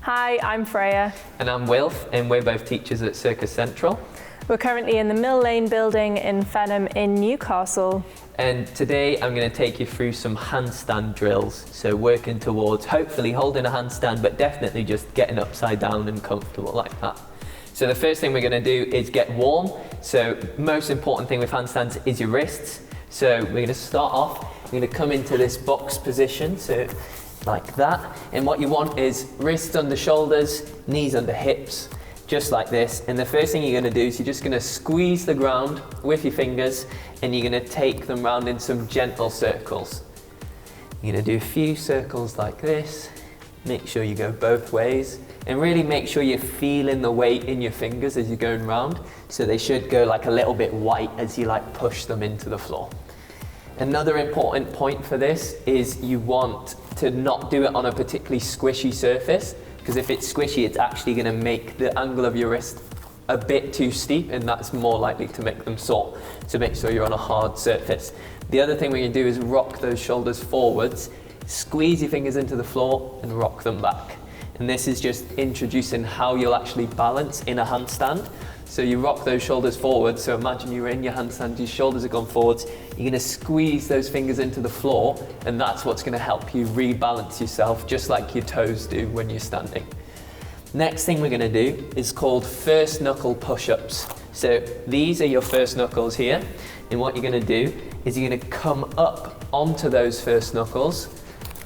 Hi, I'm Freya. And I'm Wilf, and we're both teachers at Circus Central. We're currently in the Mill Lane building in Fenham in Newcastle. And today I'm going to take you through some handstand drills. So working towards hopefully holding a handstand, but definitely just getting upside down and comfortable like that. So the first thing we're going to do is get warm. So most important thing with handstands is your wrists. So we're going to start off, we're going to come into this box position. So like that, and what you want is wrists under shoulders, knees under hips, just like this. And the first thing you're going to do is you're just going to squeeze the ground with your fingers, and you're going to take them round in some gentle circles. You're going to do a few circles like this. Make sure you go both ways, and really make sure you're feeling the weight in your fingers as you're going round. So they should go like a little bit white as you like push them into the floor. Another important point for this is you want to not do it on a particularly squishy surface, because if it's squishy, it's actually going to make the angle of your wrist a bit too steep, and that's more likely to make them sore. So make sure you're on a hard surface. The other thing we're going to do is rock those shoulders forwards, squeeze your fingers into the floor and rock them back. And this is just introducing how you'll actually balance in a handstand. So you rock those shoulders forward. So imagine you're in your handstand, your shoulders have gone forwards. You're going to squeeze those fingers into the floor, and that's what's going to help you rebalance yourself, just like your toes do when you're standing. Next thing we're going to do is called first knuckle push-ups. So these are your first knuckles here, and what you're going to do is you're going to come up onto those first knuckles,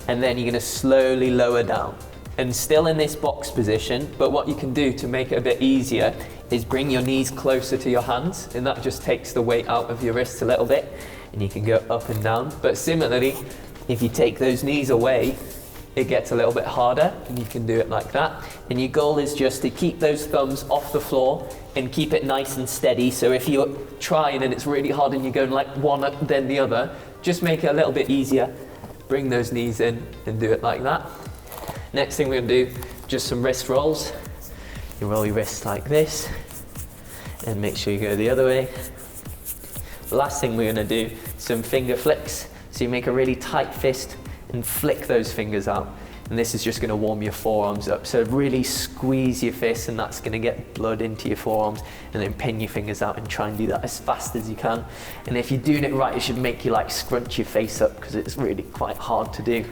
and then you're going to slowly lower down. And still in this box position, but what you can do to make it a bit easier is bring your knees closer to your hands, and that just takes the weight out of your wrists a little bit, and you can go up and down. But similarly, if you take those knees away, it gets a little bit harder, and you can do it like that. And your goal is just to keep those thumbs off the floor and keep it nice and steady. So if you're trying and it's really hard and you're going like one up then the other, just make it a little bit easier. Bring those knees in and do it like that. Next thing we're going to do, just some wrist rolls. You roll your wrists like this, and make sure you go the other way. Last thing we're going to do, some finger flicks. So you make a really tight fist and flick those fingers out. And this is just going to warm your forearms up. So really squeeze your fist, and that's going to get blood into your forearms, and then pin your fingers out and try and do that as fast as you can. And if you're doing it right, it should make you like scrunch your face up, because it's really quite hard to do.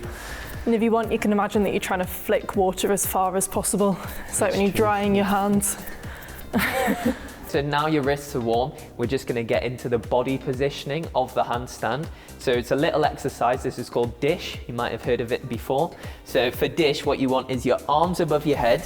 And if you want, you can imagine that you're trying to flick water as far as possible. It's like when you're drying your hands. So now your wrists are warm, we're just going to get into the body positioning of the handstand. So it's a little exercise. This is called dish. You might have heard of it before. So for dish, what you want is your arms above your head,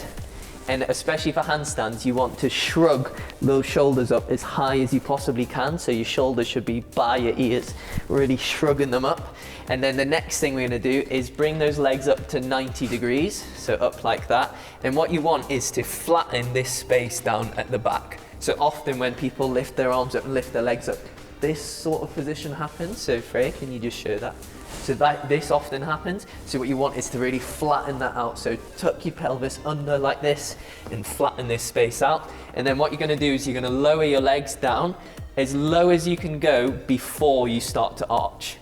and especially for handstands, you want to shrug those shoulders up as high as you possibly can. So your shoulders should be by your ears, really shrugging them up. And then the next thing we're going to do is bring those legs up to 90 degrees, so up like that. And what you want is to flatten this space down at the back. So often when people lift their arms up and lift their legs up, this sort of position happens. So Freya, can you just show that? So this often happens. So what you want is to really flatten that out. So tuck your pelvis under like this and flatten this space out. And then what you're going to do is you're going to lower your legs down as low as you can go before you start to arch.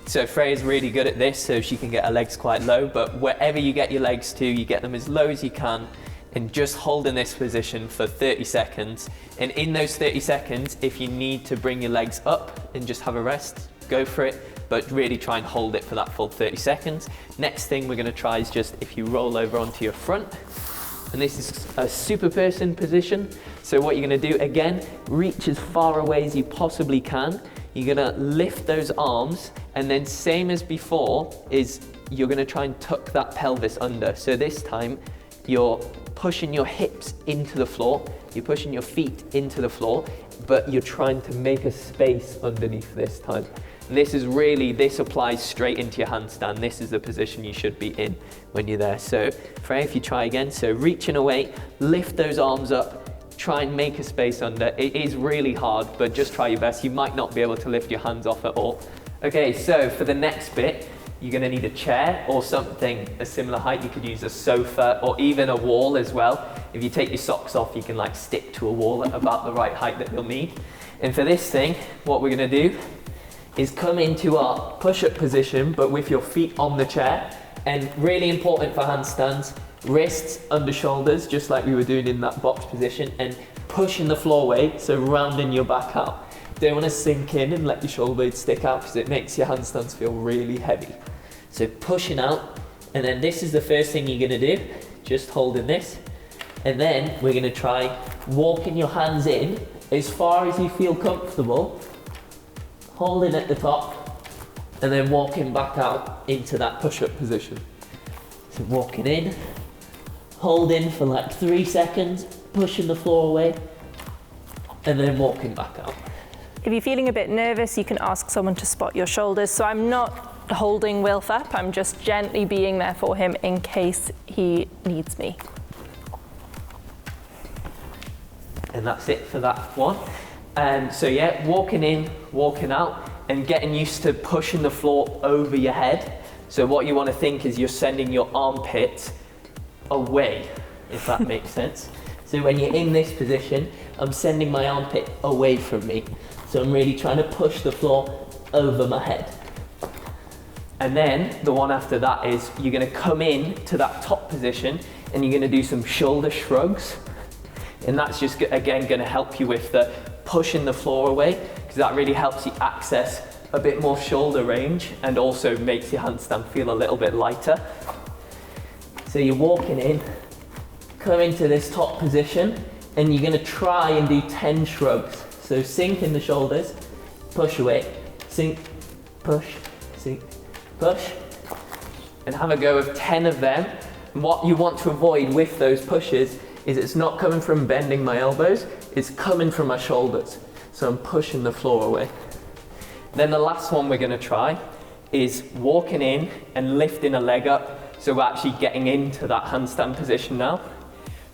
So Freya's really good at this, so she can get her legs quite low, but wherever you get your legs to, you get them as low as you can, and just hold in this position for 30 seconds. And in those 30 seconds, if you need to bring your legs up and just have a rest, go for it, but really try and hold it for that full 30 seconds. Next thing we're going to try is just if you roll over onto your front, and this is a super person position. So what you're going to do, again, reach as far away as you possibly can. You're going to lift those arms, and then same as before is you're going to try and tuck that pelvis under. So this time you're pushing your hips into the floor, you're pushing your feet into the floor, but you're trying to make a space underneath this time. And this applies straight into your handstand. This is the position you should be in when you're there. So Freya, if you try again, so reaching away, lift those arms up, try and make a space under. It is really hard, but just try your best. You might not be able to lift your hands off at all. Okay, so for the next bit, you're going to need a chair or something a similar height. You could use a sofa or even a wall as well. If you take your socks off, you can like stick to a wall at about the right height that you'll need. And for this thing, what we're going to do is come into our push-up position, but with your feet on the chair. And really important for handstands, Wrists under shoulders, just like we were doing in that box position, and pushing the floor away, so rounding your back out. Don't want to sink in and let your shoulder blades stick out because it makes your handstands feel really heavy. So pushing out, and then this is the first thing you're going to do, just holding this. And then we're going to try walking your hands in as far as you feel comfortable, holding at the top, and then walking back out into that push-up position. So walking in, holding for like 3 seconds, pushing the floor away, and then walking back out. If you're feeling a bit nervous, you can ask someone to spot your shoulders. So I'm not holding Wilf up, I'm just gently being there for him in case he needs me. And that's it for that one. So yeah, walking in, walking out, and getting used to pushing the floor over your head. So what you want to think is you're sending your armpits away, if that makes sense. So when you're in this position, I'm sending my armpit away from me. So I'm really trying to push the floor over my head. And then the one after that is you're going to come in to that top position and you're going to do some shoulder shrugs. And that's just, again, going to help you with the pushing the floor away, because that really helps you access a bit more shoulder range and also makes your handstand feel a little bit lighter. So you're walking in, come into this top position, and you're going to try and do 10 shrugs. So sink in the shoulders, push away, sink, push, and have a go of 10 of them. And what you want to avoid with those pushes is it's not coming from bending my elbows, it's coming from my shoulders. So I'm pushing the floor away. Then the last one we're going to try is walking in and lifting a leg up. So we're actually getting into that handstand position now.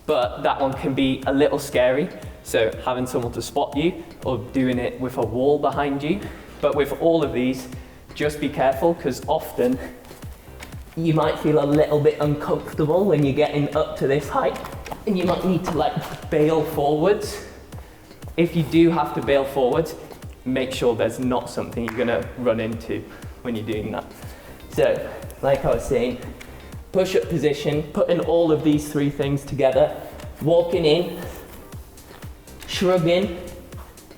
But that one can be a little scary. So having someone to spot you or doing it with a wall behind you. But with all of these, just be careful, because often you might feel a little bit uncomfortable when you're getting up to this height and you might need to like bail forwards. If you do have to bail forwards, make sure there's not something you're gonna run into when you're doing that. So, like I was saying, push-up position, putting all of these 3 things together, walking in, shrugging,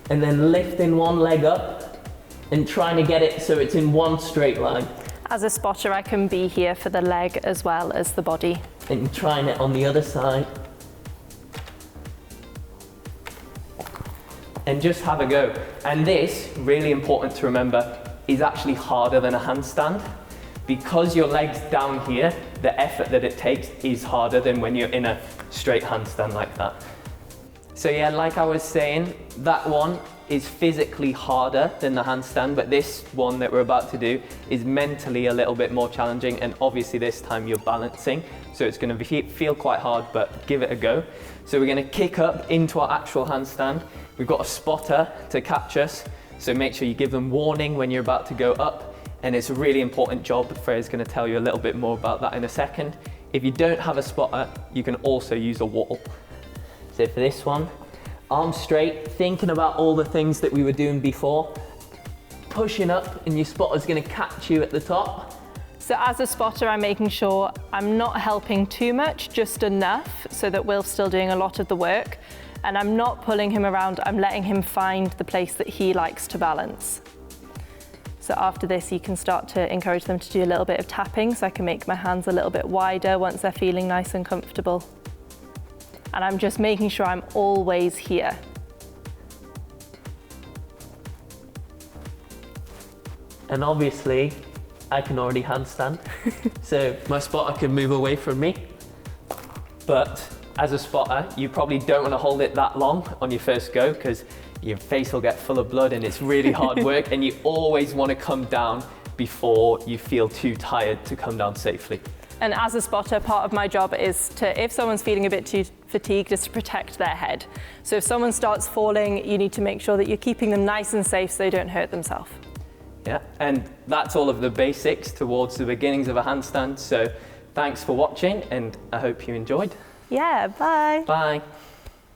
and then lifting one leg up and trying to get it so it's in one straight line. As a spotter, I can be here for the leg as well as the body. And trying it on the other side. And just have a go. And this, really important to remember, is actually harder than a handstand. Because your leg's down here, the effort that it takes is harder than when you're in a straight handstand like that. So yeah, like I was saying, that one is physically harder than the handstand, but this one that we're about to do is mentally a little bit more challenging, and obviously this time you're balancing, so it's going to feel quite hard, but give it a go. So we're going to kick up into our actual handstand. We've got a spotter to catch us, so make sure you give them warning when you're about to go up, and it's a really important job. Freya's going to tell you a little bit more about that in a second. If you don't have a spotter, you can also use a wall. So for this one, arms straight, thinking about all the things that we were doing before, pushing up, and your spotter's going to catch you at the top. So as a spotter, I'm making sure I'm not helping too much, just enough so that Will's still doing a lot of the work, and I'm not pulling him around, I'm letting him find the place that he likes to balance. So after this, you can start to encourage them to do a little bit of tapping, so I can make my hands a little bit wider once they're feeling nice and comfortable. And I'm just making sure I'm always here. And obviously, I can already handstand, so my spotter can move away from me. But as a spotter, you probably don't want to hold it that long on your first go, because your face will get full of blood and it's really hard work, and you always want to come down before you feel too tired to come down safely. And as a spotter, part of my job is to, if someone's feeling a bit too fatigued, is to protect their head. So if someone starts falling, you need to make sure that you're keeping them nice and safe so they don't hurt themselves. Yeah, and that's all of the basics towards the beginnings of a handstand. So thanks for watching, and I hope you enjoyed. Yeah, bye. Bye.